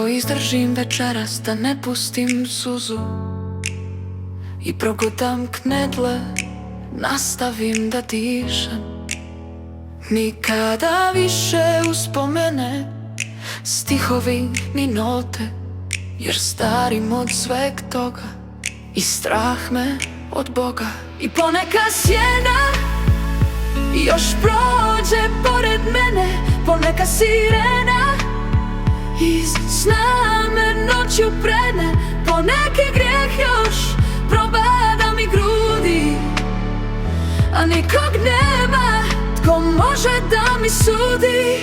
Koliko izdržim večeras da ne pustim suzu I progutam knedle, nastavim da dišem. Nikada više uspomene, stihovi ni note, jer starim od sveg toga I strah me od Boga. I poneka sjena još prođe pored mene, poneka sirena iz sna me noću prene, poneki grijeh još probada mi grudi, a nikog nema tko može da mi sudi.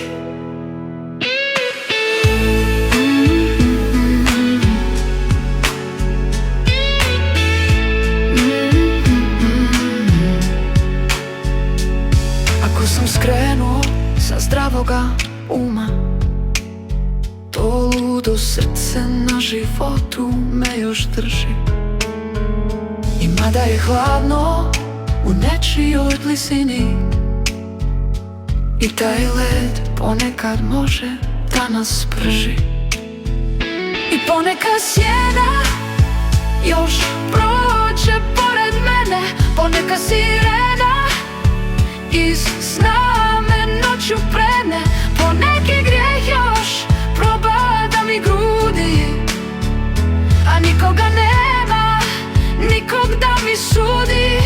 Ako sam skrenuo sa zdravoga uma, to ludo srce na životu me još drži. I mada je hladno u nečijoj blizini, I taj led ponekad može da nas prži. I poneka sjena još prođe pored mene, poneka sirena iz sna me noću prene, poneki grijeh još probada mi grudi, a nikoga nema, nikog da mi sudi.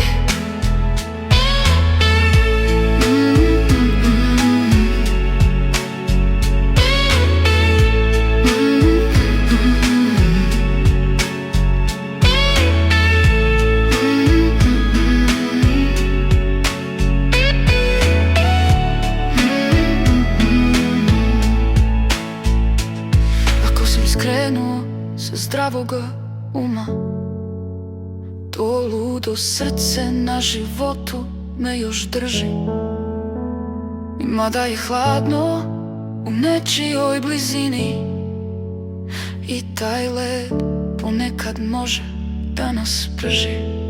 Skrenuo sa zdravoga uma, to ludo srce na životu me još drži. I mada je hladno u nečijoj blizini, I taj led ponekad može da nas prži.